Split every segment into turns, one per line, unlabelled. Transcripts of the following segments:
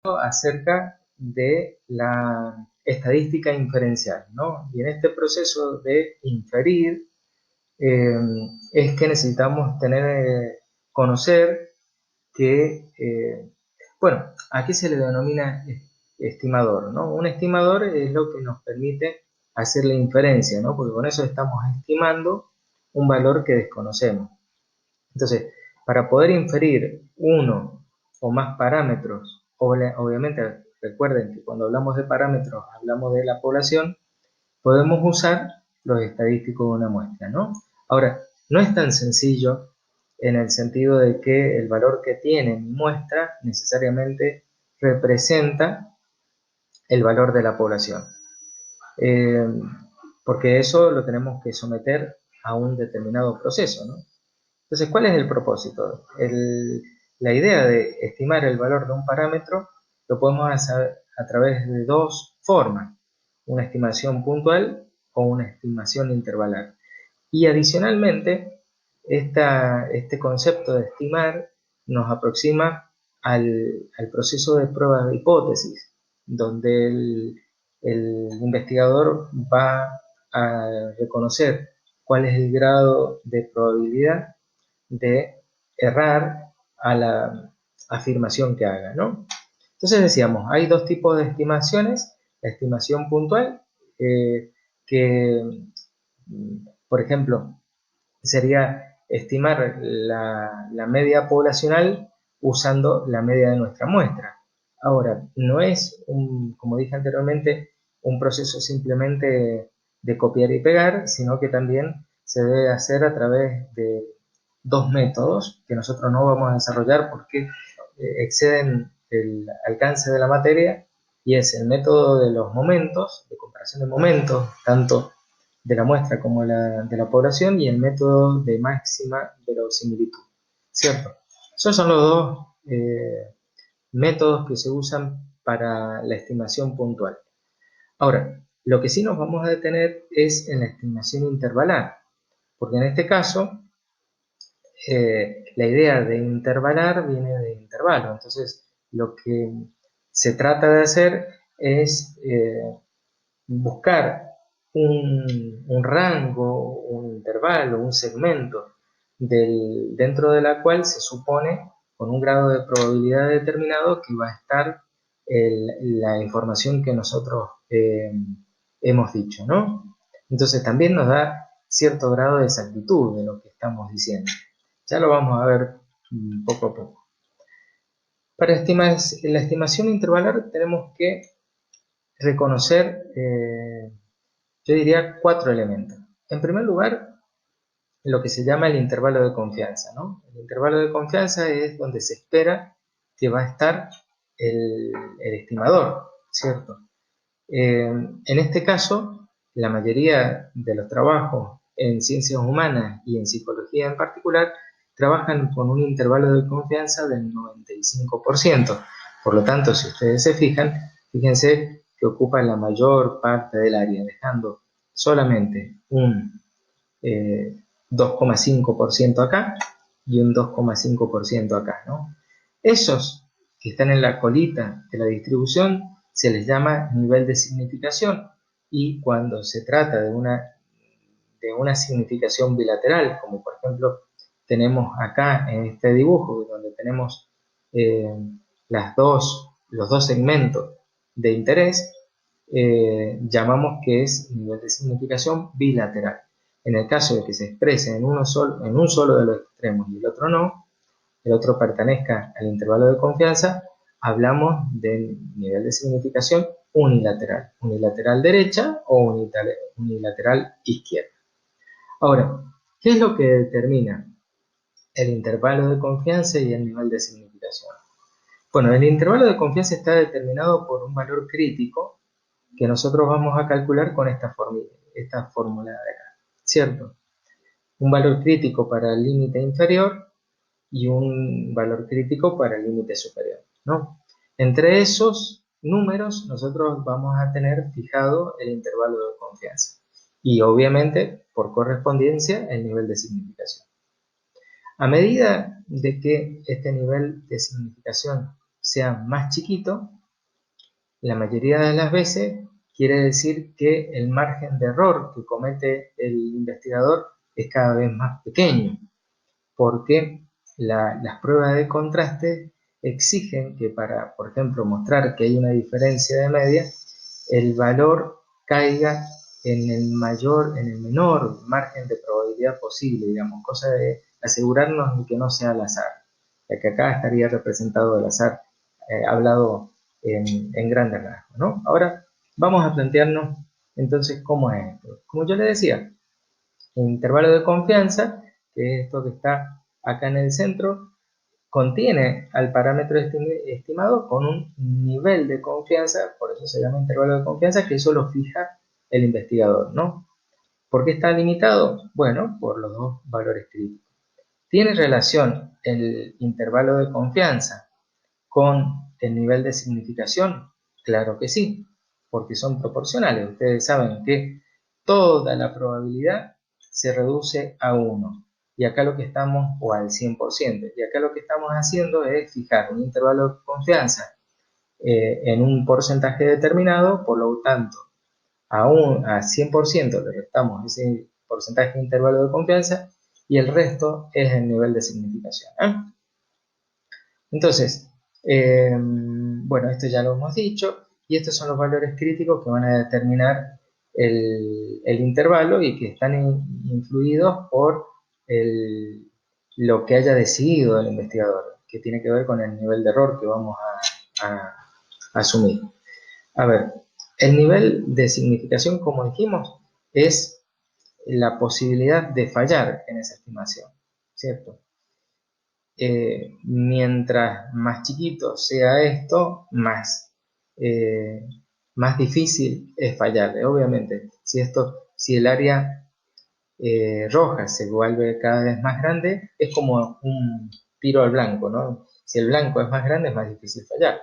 acerca de la estadística inferencial, ¿no? Y en este proceso de inferir eh, es que necesitamos conocer que, bueno, aquí se le denomina estimador, ¿no? Un estimador es lo que nos permite hacer la inferencia, ¿no? Porque con eso estamos estimando un valor que desconocemos. Entonces, para poder inferir uno o más parámetros, obviamente recuerden que cuando hablamos de parámetros hablamos de la población, podemos usar los estadísticos de una muestra, ¿no? Ahora, no es tan sencillo en el sentido de que el valor que tiene mi muestra necesariamente representa el valor de la población. Eh, Porque eso lo tenemos que someter a un determinado proceso, ¿no? Entonces, ¿cuál es el propósito? La idea de estimar el valor de un parámetro lo podemos hacer a través de dos formas, una estimación puntual o una estimación intervalar. Y adicionalmente, este concepto de estimar nos aproxima al proceso de pruebas de hipótesis, donde el investigador va a reconocer cuál es el grado de probabilidad de errar a la afirmación que haga, ¿no? Entonces decíamos, hay dos tipos de estimaciones, la estimación puntual, que, por ejemplo, sería estimar la media poblacional usando la media de nuestra muestra. Ahora, no es, como dije anteriormente, un proceso simplemente de copiar y pegar, sino que también se debe hacer a través de dos métodos que nosotros no vamos a desarrollar porque exceden el alcance de la materia, y es el método de los momentos, de comparación de momentos, tanto de la muestra como de la población, y el método de máxima verosimilitud, ¿cierto? Esos son los dos métodos que se usan para la estimación puntual. Ahora, lo que sí nos vamos a detener es en la estimación intervalar, porque en este caso la idea de intervalar viene de intervalo. Entonces, lo que se trata de hacer es buscar un rango, un intervalo, un segmento dentro de la cual se supone, con un grado de probabilidad determinado, que va a estar la información que nosotros hemos dicho, ¿no? Entonces también nos da cierto grado de exactitud de lo que estamos diciendo. Ya lo vamos a ver poco a poco. Para la estimación intervalar tenemos que reconocer, yo diría, cuatro elementos. En primer lugar, lo que se llama el intervalo de confianza, ¿no? El intervalo de confianza es donde se espera que va a estar el estimador, ¿cierto? En este caso, la mayoría de los trabajos en ciencias humanas y en psicología en particular trabajan con un intervalo de confianza del 95%. Por lo tanto, si ustedes se fijan, fíjense que ocupa la mayor parte del área, dejando solamente un 2,5% acá y un 2,5% acá, ¿no? Esos que están en la colita de la distribución se les llama nivel de significación, y cuando se trata de una significación bilateral, como por ejemplo tenemos acá en este dibujo, donde tenemos eh, los dos segmentos de interés, llamamos que es nivel de significación bilateral. En el caso de que se exprese en un solo de los extremos y el otro no, el otro pertenezca al intervalo de confianza, hablamos de nivel de significación unilateral, unilateral derecha o unilateral izquierda. Ahora, ¿qué es lo que determina el intervalo de confianza y el nivel de significación? Bueno, el intervalo de confianza está determinado por un valor crítico que nosotros vamos a calcular con esta fórmula de acá, ¿cierto? Un valor crítico para el límite inferior y un valor crítico para el límite superior, ¿no? Entre esos números nosotros vamos a tener fijado el intervalo de confianza y obviamente por correspondencia el nivel de significación. A medida de que este nivel de significación sea más chiquito, la mayoría de las veces quiere decir que el margen de error que comete el investigador es cada vez más pequeño, porque las pruebas de contraste exigen que para, por ejemplo, mostrar que hay una diferencia de media, el valor caiga en el menor margen de probabilidad posible, digamos, cosa de asegurarnos de que no sea al azar, ya que acá estaría representado el azar, hablado en grandes rasgos, ¿no? Ahora vamos a plantearnos entonces cómo es esto. Como yo le decía, el intervalo de confianza, que es esto que está acá en el centro, contiene al parámetro estimado con un nivel de confianza, por eso se llama intervalo de confianza, que eso lo fija el investigador, ¿no? ¿Por qué está limitado? Bueno, por los dos valores críticos. ¿Tiene relación el intervalo de confianza con el nivel de significación? Claro que sí, porque son proporcionales. Ustedes saben que toda la probabilidad se reduce a 1. Y acá lo que estamos, o al 100%, y acá lo que estamos haciendo es fijar un intervalo de confianza en un porcentaje determinado, por lo tanto, a 100% le restamos ese porcentaje de intervalo de confianza y el resto es el nivel de significación. Entonces, bueno, esto ya lo hemos dicho, y estos son los valores críticos que van a determinar el intervalo y que están influidos por lo que haya decidido el investigador, que tiene que ver con el nivel de error que vamos a asumir. A ver, el nivel de significación, como dijimos, es la posibilidad de fallar en esa estimación, ¿cierto? Mientras más chiquito sea esto, más difícil es fallarle. Obviamente, si el área roja se vuelve cada vez más grande, es como un tiro al blanco, ¿no? Si el blanco es más grande, es más difícil fallar.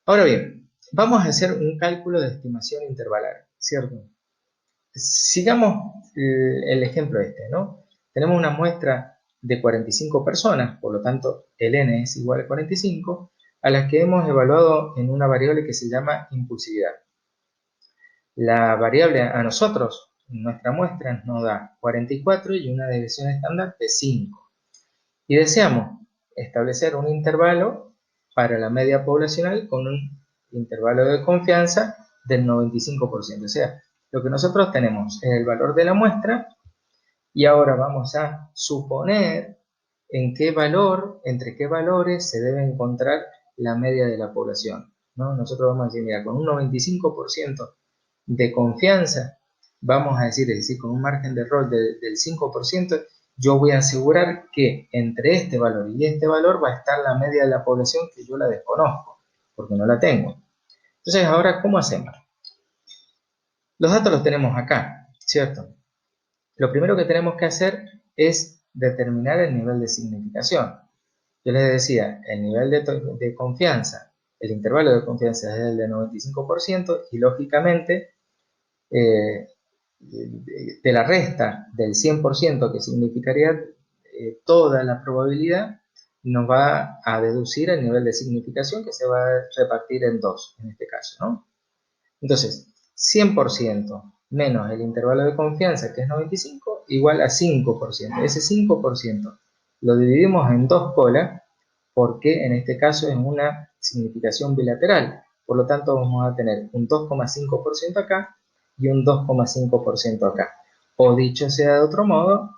Ahora bien, vamos a hacer un cálculo de estimación intervalar, ¿cierto? Sigamos el ejemplo este, ¿no? Tenemos una muestra de 45 personas, por lo tanto el n es igual a 45, a las que hemos evaluado en una variable que se llama impulsividad. La variable a nosotros, nuestra muestra, nos da 44 y una desviación estándar de 5. Y deseamos establecer un intervalo para la media poblacional con un intervalo de confianza del 95%. O sea, lo que nosotros tenemos es el valor de la muestra y ahora vamos a suponer en qué valor, entre qué valores se debe encontrar la media de la población, ¿no? Nosotros vamos a decir, mira, con un 95% de confianza, vamos a decir, es decir, con un margen de error del 5%, yo voy a asegurar que entre este valor y este valor va a estar la media de la población que yo la desconozco, porque no la tengo. Entonces, ahora, ¿cómo hacemos? Los datos los tenemos acá, ¿cierto? Lo primero que tenemos que hacer es determinar el nivel de significación. Yo les decía, el nivel de confianza, el intervalo de confianza es el de 95% y lógicamente de la resta del 100% que significaría toda la probabilidad, nos va a deducir el nivel de significación que se va a repartir en 2 en este caso, ¿no? Entonces, 100% menos el intervalo de confianza, que es 95, igual a 5%. Ese 5% lo dividimos en dos colas, porque en este caso es una significación bilateral. Por lo tanto, vamos a tener un 2,5% acá y un 2,5% acá. O dicho sea de otro modo,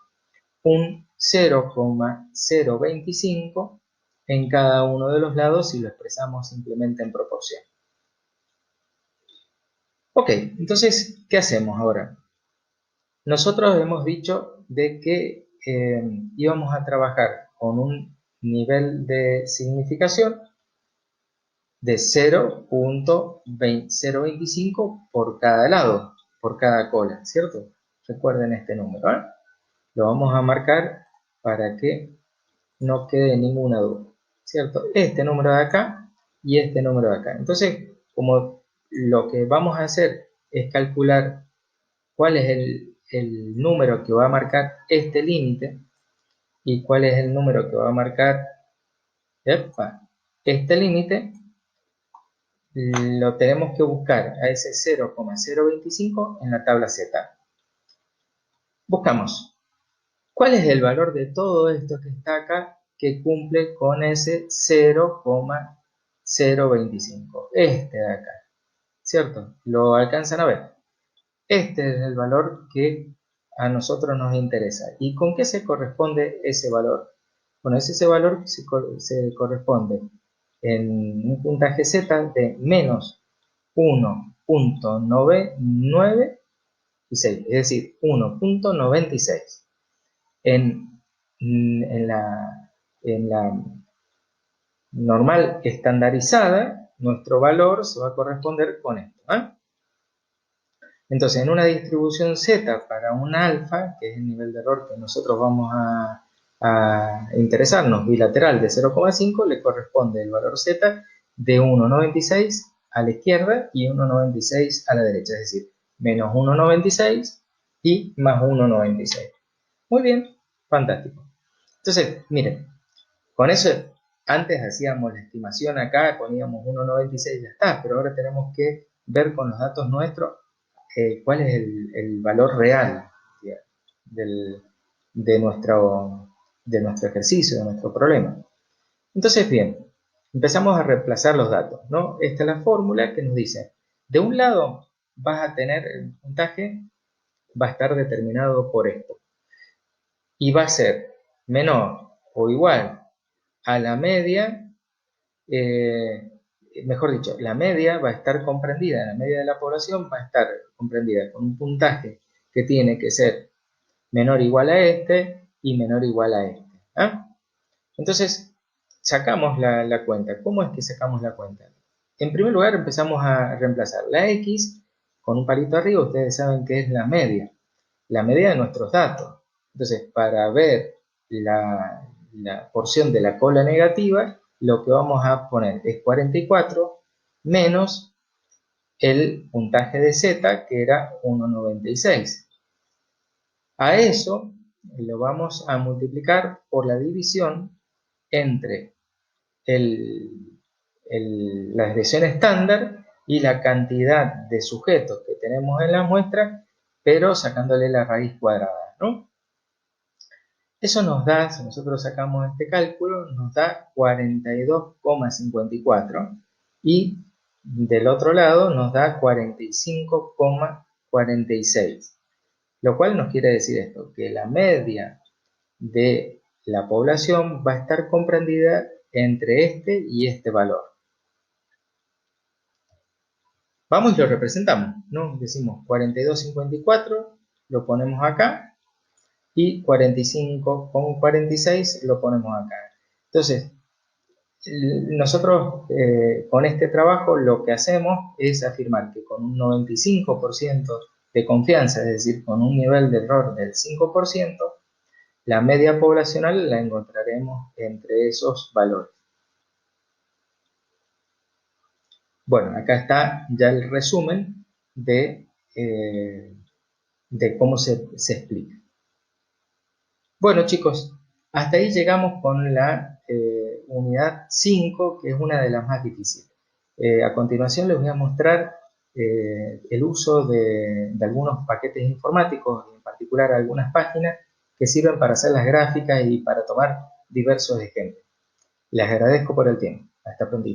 un 0,025 en cada uno de los lados si lo expresamos simplemente en proporción. Ok, entonces, ¿qué hacemos ahora? Nosotros hemos dicho de que íbamos a trabajar con un nivel de significación de 0,025 por cada lado, por cada cola, ¿cierto? Recuerden este número, ¿eh? Lo vamos a marcar para que no quede ninguna duda, ¿cierto? Este número de acá y este número de acá. Entonces, como lo que vamos a hacer es calcular cuál es el número que va a marcar este límite y cuál es el número que va a marcar Epa. Este límite lo tenemos que buscar a ese 0,025 en la tabla Z. Buscamos. ¿Cuál es el valor de todo esto que está acá que cumple con ese 0,025? Este de acá, ¿cierto? ¿Lo alcanzan a ver? Este es el valor que a nosotros nos interesa. ¿Y con qué se corresponde ese valor? Bueno, ese valor se corresponde en un puntaje Z de menos 1,996, es decir, 1,96. En la normal estandarizada, nuestro valor se va a corresponder con esto, ¿eh? Entonces, en una distribución Z para un alfa, que es el nivel de error que nosotros vamos a interesarnos, bilateral de 0,5, le corresponde el valor Z de 1,96 a la izquierda y 1,96 a la derecha, es decir, menos 1,96 y más 1,96. Muy bien, fantástico. Entonces, miren, con eso antes hacíamos la estimación acá, poníamos 1,96 y ya está, pero ahora tenemos que ver con los datos nuestros cuál es el valor real del, de, nuestro, de nuestro ejercicio, de nuestro problema. Entonces, bien, empezamos a reemplazar los datos, ¿no? Esta es la fórmula que nos dice, de un lado vas a tener el puntaje, va a estar determinado por esto, y va a ser menor o igual a la media, eh, mejor dicho, la media va a estar comprendida, la media de la población va a estar comprendida con un puntaje que tiene que ser menor o igual a este y menor o igual a este. ¿Ah? Entonces, sacamos la cuenta. ¿Cómo es que sacamos la cuenta? En primer lugar, empezamos a reemplazar la X con un palito arriba. Ustedes saben que es la media de nuestros datos. Entonces, para ver la porción de la cola negativa, lo que vamos a poner es 44 menos el puntaje de Z, que era 1,96. A eso lo vamos a multiplicar por la división entre la desviación estándar y la cantidad de sujetos que tenemos en la muestra, pero sacándole la raíz cuadrada, ¿no? Eso nos da, si nosotros sacamos este cálculo, nos da 42,54 y del otro lado nos da 45,46. Lo cual nos quiere decir esto, que la media de la población va a estar comprendida entre este y este valor. Vamos y lo representamos, ¿no? Decimos 42,54, lo ponemos acá, y 45,46 lo ponemos acá. Entonces, nosotros con este trabajo lo que hacemos es afirmar que con un 95% de confianza, es decir, con un nivel de error del 5%, la media poblacional la encontraremos entre esos valores. Bueno, acá está ya el resumen de cómo se explica. Bueno, chicos, hasta ahí llegamos con la unidad 5, que es una de las más difíciles. A continuación les voy a mostrar el uso de algunos paquetes informáticos, en particular algunas páginas que sirven para hacer las gráficas y para tomar diversos ejemplos. Les agradezco por el tiempo. Hasta pronto.